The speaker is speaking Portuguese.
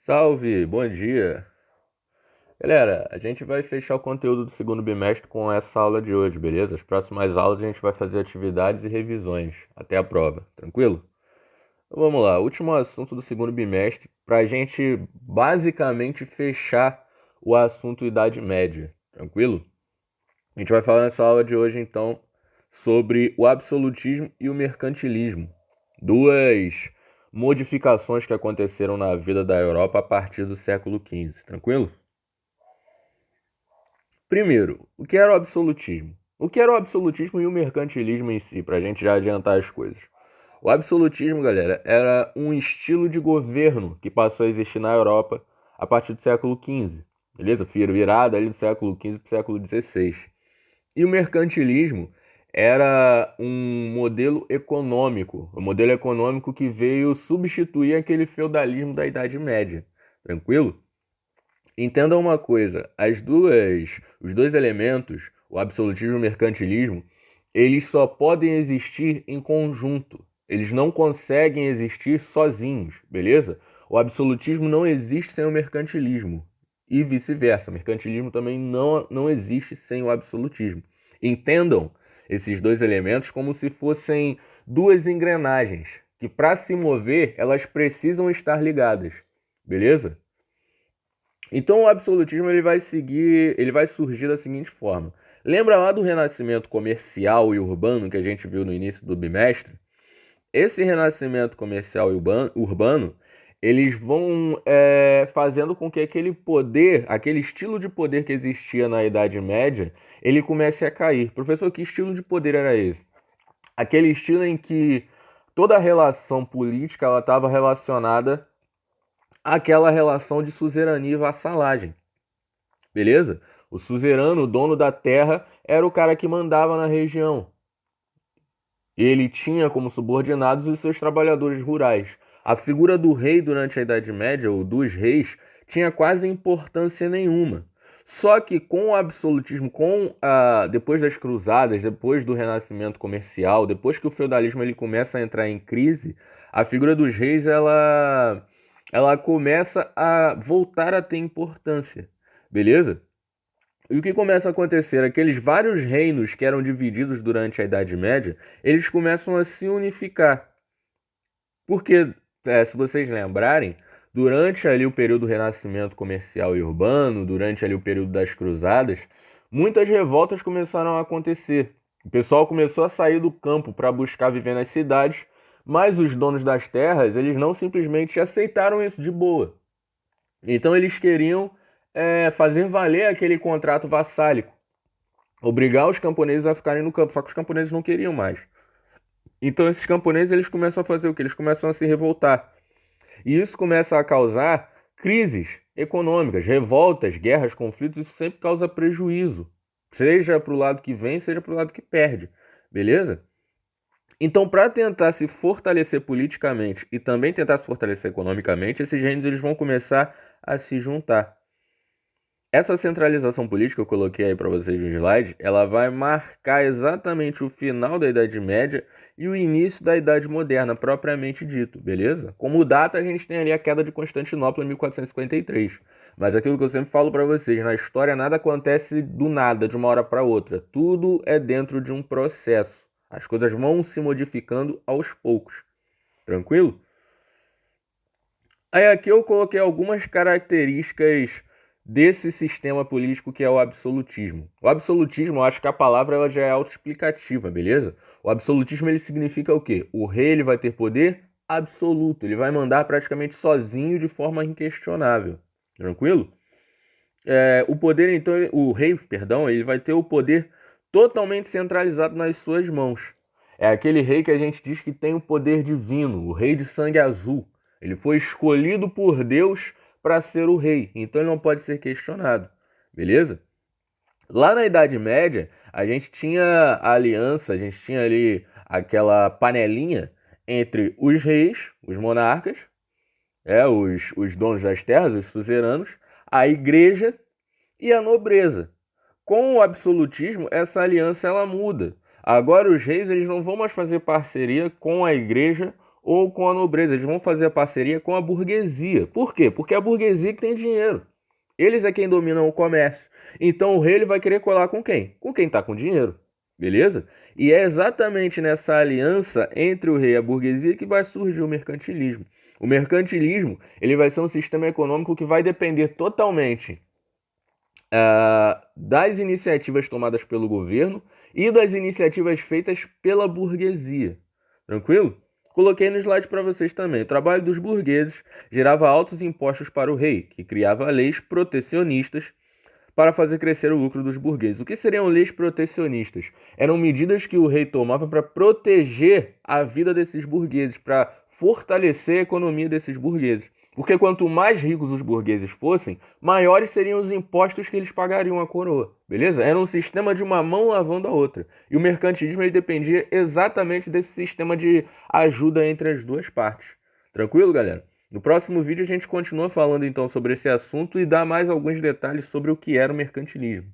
Salve, bom dia. Galera, a gente vai fechar o conteúdo do segundo bimestre com essa aula de hoje, beleza? As próximas aulas a gente vai fazer atividades e revisões até a prova, tranquilo? Então vamos lá, último assunto do segundo bimestre, para a gente basicamente fechar o assunto Idade Média, tranquilo? A gente vai falar nessa aula de hoje então sobre o absolutismo e o mercantilismo, duas modificações que aconteceram na vida da Europa a partir do século XV, tranquilo? Primeiro, o que era o absolutismo? O que era o absolutismo e o mercantilismo em si, para a gente já adiantar as coisas? O absolutismo, galera, era um estilo de governo que passou a existir na Europa a partir do século XV, beleza? Virada ali do século XV para o século XVI. E o mercantilismo era um modelo econômico que veio substituir aquele feudalismo da Idade Média, tranquilo? Entenda uma coisa, os dois elementos, o absolutismo e o mercantilismo, eles só podem existir em conjunto. Eles não conseguem existir sozinhos, beleza? O absolutismo não existe sem o mercantilismo e vice-versa. O mercantilismo também não existe sem o absolutismo. Entendam esses dois elementos como se fossem duas engrenagens que, para se mover, elas precisam estar ligadas, beleza? Então o absolutismo ele vai surgir da seguinte forma. Lembra lá do renascimento comercial e urbano que a gente viu no início do bimestre? Esse renascimento comercial e urbano, eles vão fazendo com que aquele poder, aquele estilo de poder que existia na Idade Média, ele comece a cair. Professor, que estilo de poder era esse? Aquele estilo em que toda a relação política ela estava relacionada àquela relação de suzerania e vassalagem. Beleza? O suzerano, o dono da terra, era o cara que mandava na região. Ele tinha como subordinados os seus trabalhadores rurais. A figura do rei durante a Idade Média, ou dos reis, tinha quase importância nenhuma. Só que com o absolutismo, depois das cruzadas, depois do renascimento comercial, depois que o feudalismo ele começa a entrar em crise, a figura dos reis ela começa a voltar a ter importância. Beleza? E o que começa a acontecer? Aqueles vários reinos que eram divididos durante a Idade Média, eles começam a se unificar. Porque, se vocês lembrarem, durante ali o período do Renascimento comercial e urbano, durante ali o período das Cruzadas, muitas revoltas começaram a acontecer. O pessoal começou a sair do campo para buscar viver nas cidades, mas os donos das terras, eles não simplesmente aceitaram isso de boa. Então eles queriam fazer valer aquele contrato vassálico, obrigar os camponeses a ficarem no campo, só que os camponeses não queriam mais. Então esses camponeses eles começam a fazer o que? Eles começam a se revoltar. E isso começa a causar crises econômicas, revoltas, guerras, conflitos, isso sempre causa prejuízo, seja para o lado que vem, seja para o lado que perde, beleza? Então, para tentar se fortalecer politicamente e também tentar se fortalecer economicamente, esses reinos eles vão começar a se juntar. Essa centralização política que eu coloquei aí para vocês no slide, ela vai marcar exatamente o final da Idade Média e o início da Idade Moderna, propriamente dito, beleza? Como data, a gente tem ali a queda de Constantinopla em 1453. Mas aquilo que eu sempre falo para vocês, na história nada acontece do nada, de uma hora para outra. Tudo é dentro de um processo. As coisas vão se modificando aos poucos. Tranquilo? Aí aqui eu coloquei algumas características desse sistema político que é o absolutismo. O absolutismo, eu acho que a palavra ela já é autoexplicativa, beleza? O absolutismo ele significa o quê? O rei ele vai ter poder absoluto, ele vai mandar praticamente sozinho de forma inquestionável. Tranquilo? O poder então, o rei, perdão, ele vai ter o poder totalmente centralizado nas suas mãos. É aquele rei que a gente diz que tem o poder divino, o rei de sangue azul. Ele foi escolhido por Deus para ser o rei, então ele não pode ser questionado, beleza? Lá na Idade Média, a gente tinha a aliança, a gente tinha ali aquela panelinha entre os reis, os monarcas, os donos das terras, os suzeranos, a igreja e a nobreza. Com o absolutismo, essa aliança ela muda. Agora os reis eles não vão mais fazer parceria com a igreja ou com a nobreza, eles vão fazer a parceria com a burguesia. Por quê? Porque é a burguesia que tem dinheiro. Eles é quem dominam o comércio. Então o rei ele vai querer colar com quem? Com quem está com dinheiro. Beleza? E é exatamente nessa aliança entre o rei e a burguesia que vai surgir o mercantilismo. O mercantilismo ele vai ser um sistema econômico que vai depender totalmente das iniciativas tomadas pelo governo e das iniciativas feitas pela burguesia. Tranquilo? Coloquei no slide para vocês também. O trabalho dos burgueses gerava altos impostos para o rei, que criava leis protecionistas para fazer crescer o lucro dos burgueses. O que seriam leis protecionistas? Eram medidas que o rei tomava para proteger a vida desses burgueses, para fortalecer a economia desses burgueses. Porque quanto mais ricos os burgueses fossem, maiores seriam os impostos que eles pagariam à coroa. Beleza? Era um sistema de uma mão lavando a outra. E o mercantilismo ele dependia exatamente desse sistema de ajuda entre as duas partes. Tranquilo, galera? No próximo vídeo a gente continua falando então sobre esse assunto e dá mais alguns detalhes sobre o que era o mercantilismo.